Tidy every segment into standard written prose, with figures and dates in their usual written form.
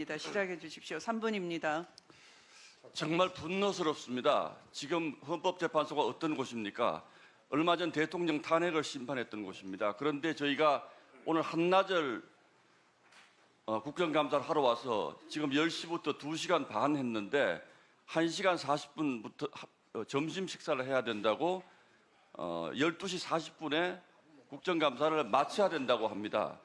시작해 주십시오. 3분입니다. 정말 분노스럽습니다. 지금 헌법재판소가 어떤 곳입니까? 얼마 전 대통령 탄핵을 심판했던 곳입니다. 그런데 저희가 오늘 한나절 국정감사를 하러 와서 지금 10시부터 2시간 반 했는데 1시간 40분부터 점심 식사를 해야 된다고 12시 40분에 국정감사를 마쳐야 된다고 합니다.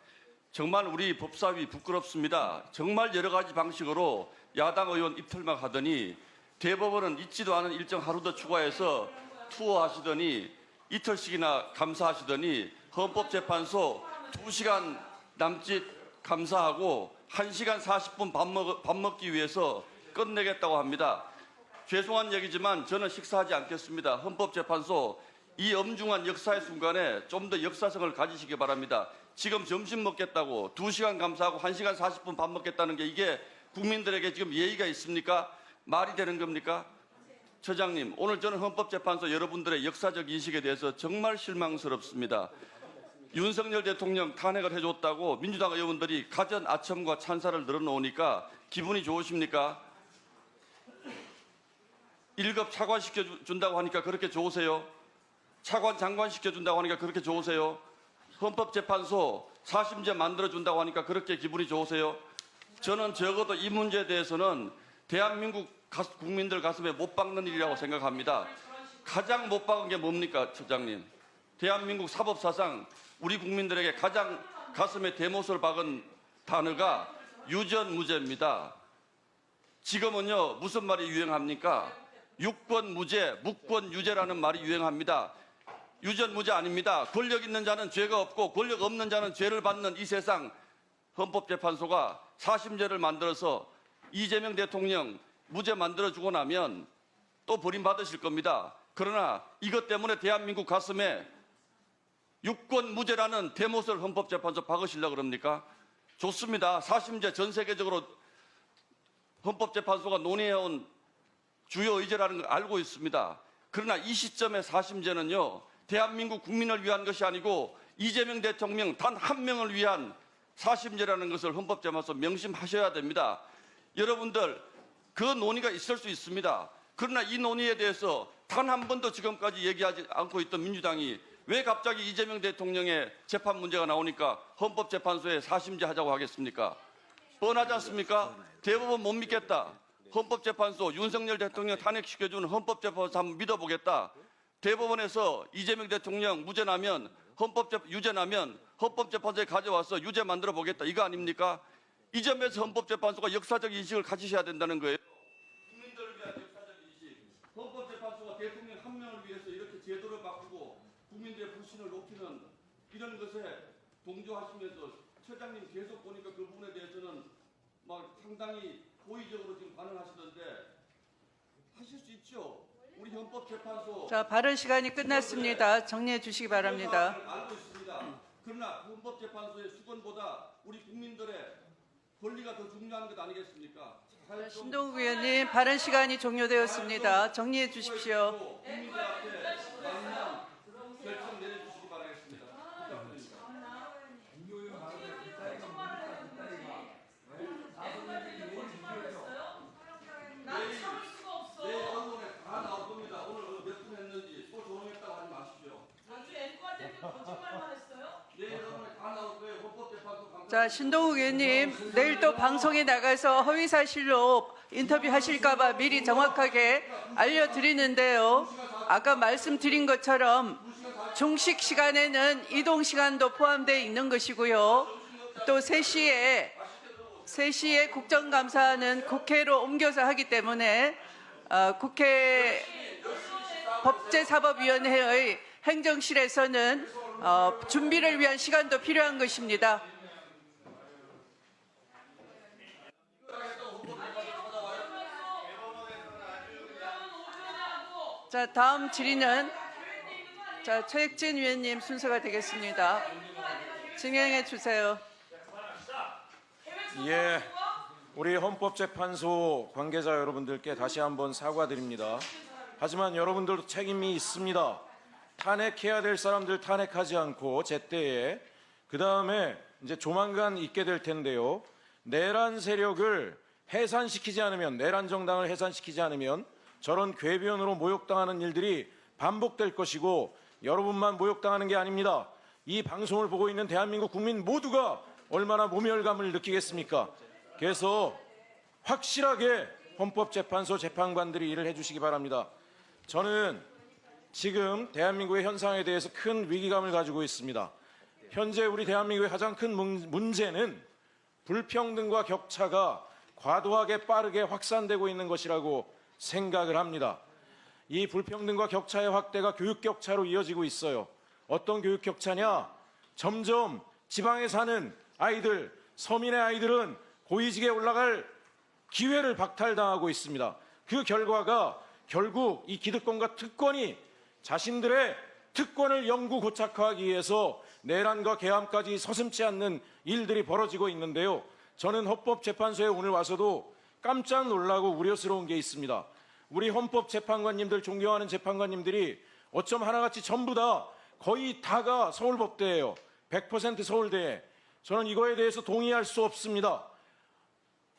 정말 우리 법사위 부끄럽습니다. 정말 여러 가지 방식으로 야당 의원 입틀막 하더니 대법원은 있지도 않은 일정 하루 더 추가해서 투어하시더니 이틀씩이나 감사하시더니 헌법재판소 2시간 남짓 감사하고 1시간 40분 밥 먹기 위해서 끝내겠다고 합니다. 죄송한 얘기지만 저는 식사하지 않겠습니다. 헌법재판소 이 엄중한 역사의 순간에 좀 더 역사성을 가지시기 바랍니다. 지금 점심 먹겠다고 2시간 감사하고 1시간 40분 밥 먹겠다는 게 이게 국민들에게 지금 예의가 있습니까? 말이 되는 겁니까? 처장님, 오늘 저는 헌법재판소 여러분들의 역사적 인식에 대해서 정말 실망스럽습니다. 윤석열 대통령 탄핵을 해줬다고 민주당 의원들이 가전 아첨과 찬사를 늘어놓으니까 기분이 좋으십니까? 1급 차관 시켜준다고 하니까 그렇게 좋으세요? 차관 장관 시켜준다고 하니까 그렇게 좋으세요? 헌법재판소 4심제 만들어준다고 하니까 그렇게 기분이 좋으세요? 저는 적어도 이 문제에 대해서는 대한민국 국민들 가슴에 못 박는 일이라고 생각합니다. 가장 못 박은 게 뭡니까, 처장님? 대한민국 사법사상 우리 국민들에게 가장 가슴에 대못을 박은 단어가 유전무죄입니다. 지금은요, 무슨 말이 유행합니까? 유권무죄, 묵권유죄라는 말이 유행합니다. 유전무죄 아닙니다. 권력 있는 자는 죄가 없고 권력 없는 자는 죄를 받는 이 세상, 헌법재판소가 4심제를 만들어서 이재명 대통령 무죄 만들어주고 나면 또 버림받으실 겁니다. 그러나 이것 때문에 대한민국 가슴에 유권무죄라는 대못을 헌법재판소 박으시려고 그럽니까? 좋습니다. 4심제 전 세계적으로 헌법재판소가 논의해온 주요 의제라는 걸 알고 있습니다. 그러나 이 시점에 4심제는요, 대한민국 국민을 위한 것이 아니고 이재명 대통령 단 한 명을 위한 4심제라는 것을 헌법재판소 명심하셔야 됩니다. 여러분들, 그 논의가 있을 수 있습니다. 그러나 이 논의에 대해서 단 한 번도 지금까지 얘기하지 않고 있던 민주당이 왜 갑자기 이재명 대통령의 재판 문제가 나오니까 헌법재판소에 4심제 하자고 하겠습니까? 뻔하지 않습니까? 대법원 못 믿겠다. 헌법재판소 윤석열 대통령 탄핵시켜주는 헌법재판소 한번 믿어보겠다. 대법원에서 이재명 대통령 유죄 나면 헌법재판소에 가져와서 유죄 만들어 보겠다. 이거 아닙니까? 이 점에서 헌법재판소가 역사적 인식을 가지셔야 된다는 거예요. 국민들을 위한 역사적 인식. 헌법재판소가 대통령 한 명을 위해서 이렇게 제도를 바꾸고 국민들의 불신을 높이는 이런 것에 동조하시면서 처장님 계속 보니까 그 부분에 대해서는 막 상당히 고의적으로 지금 반응하시던데 하실 수 있죠. 우리 헌법재판소. 자, 발언 시간이 끝났습니다. 정리해 주시기 바랍니다. 알고 있습니다. 그러나 헌법재판소의 수건보다 우리 국민들의 권리가 더 중요한 것 아니겠습니까? 신동욱 의원님, 발언 시간이 종료되었습니다. 정리해 주십시오. 국민들 앞에 맞는 결정 내려주시기 바라겠습니다. 내일 언론에 다 나올 겁니다. 오늘 몇 분 했는지 또 조롱했다고 하지 마십시오. 나중에 앵커 대표 거짓말만 했어요? 내일 언론에 다 나올 거예요. 헌법재판소 강사. 자, 신동욱 의원님, 내일 또 방송에 나가서 허위사실로 인터뷰하실까 봐 미리 정확하게 알려드리는데요. 아까 말씀드린 것처럼 중식 시간에는 이동 시간도 포함되어 있는 것이고요. 또 3시에 국정감사는 국회로 옮겨서 하기 때문에 국회 법제사법위원회의 행정실에서는 준비를 위한 시간도 필요한 것입니다. 자, 다음 질의는 최익진 위원님 순서가 되겠습니다. 진행해 주세요. 예, 우리 헌법재판소 관계자 여러분들께 다시 한번 사과드립니다. 하지만 여러분들도 책임이 있습니다. 탄핵해야 될 사람들 탄핵하지 않고 제때에, 그 다음에 이제 조만간 있게 될 텐데요. 내란 세력을 해산시키지 않으면, 내란 정당을 해산시키지 않으면 저런 궤변으로 모욕당하는 일들이 반복될 것이고 여러분만 모욕당하는 게 아닙니다. 이 방송을 보고 있는 대한민국 국민 모두가 얼마나 모멸감을 느끼겠습니까? 그래서 확실하게 헌법재판소 재판관들이 일을 해주시기 바랍니다. 저는 지금 대한민국의 현상에 대해서 큰 위기감을 가지고 있습니다. 현재 우리 대한민국의 가장 큰 문제는 불평등과 격차가 과도하게 빠르게 확산되고 있는 것이라고 생각을 합니다. 이 불평등과 격차의 확대가 교육 격차로 이어지고 있어요. 어떤 교육 격차냐? 점점 지방에 사는 아이들, 서민의 아이들은 고위직에 올라갈 기회를 박탈당하고 있습니다. 그 결과가 결국 이 기득권과 특권이 자신들의 특권을 영구 고착화하기 위해서 내란과 계함까지 서슴지 않는 일들이 벌어지고 있는데요. 저는 헌법재판소에 오늘 와서도 깜짝 놀라고 우려스러운 게 있습니다. 우리 헌법재판관님들, 존경하는 재판관님들이 어쩜 하나같이 전부 다 거의 다가 서울법대예요. 100% 서울대. 저는 이거에 대해서 동의할 수 없습니다.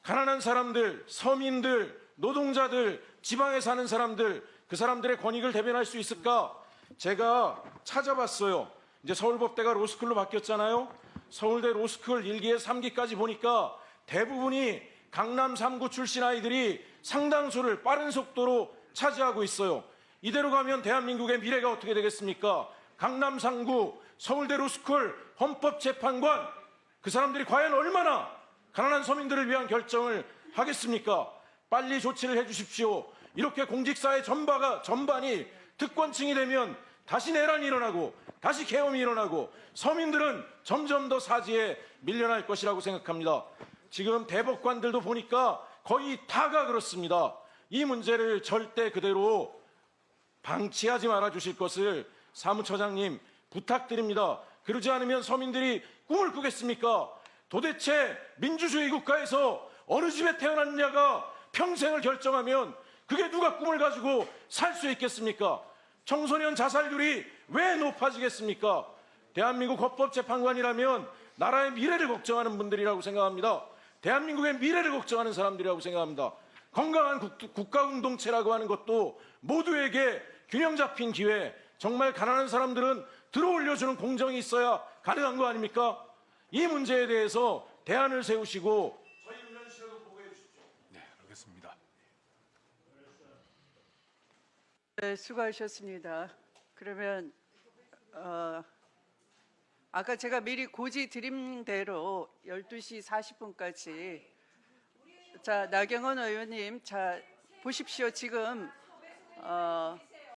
가난한 사람들, 서민들, 노동자들, 지방에 사는 사람들, 그 사람들의 권익을 대변할 수 있을까? 제가 찾아봤어요. 이제 서울법대가 로스쿨로 바뀌었잖아요. 서울대 로스쿨 1기에서 3기까지 보니까 대부분이 강남 3구 출신 아이들이 상당수를 빠른 속도로 차지하고 있어요. 이대로 가면 대한민국의 미래가 어떻게 되겠습니까? 강남 3구, 서울대 로스쿨, 헌법재판관, 그 사람들이 과연 얼마나 가난한 서민들을 위한 결정을 하겠습니까? 빨리 조치를 해주십시오. 이렇게 공직사회 전반이 특권층이 되면 다시 내란이 일어나고 다시 계엄이 일어나고 서민들은 점점 더 사지에 밀려날 것이라고 생각합니다. 지금 대법관들도 보니까 거의 다가 그렇습니다. 이 문제를 절대 그대로 방치하지 말아 주실 것을 사무처장님 부탁드립니다. 그러지 않으면 서민들이 꿈을 꾸겠습니까? 도대체 민주주의 국가에서 어느 집에 태어났냐가 평생을 결정하면 그게 누가 꿈을 가지고 살 수 있겠습니까? 청소년 자살률이 왜 높아지겠습니까? 대한민국 헌법재판관이라면 나라의 미래를 걱정하는 분들이라고 생각합니다. 대한민국의 미래를 걱정하는 사람들이라고 생각합니다. 건강한 국가공동체라고 하는 것도 모두에게 균형 잡힌 기회, 정말 가난한 사람들은 들어올려주는 공정이 있어야 가능한 거 아닙니까? 이 문제에 대해서 대안을 세우시고 저희 의원실에도 보고해 주십시오. 네, 알겠습니다. 네, 수고하셨습니다. 그러면 아까 제가 미리 고지 드린 대로 12시 40분까지 자, 나경원 의원님, 자 보십시오. 지금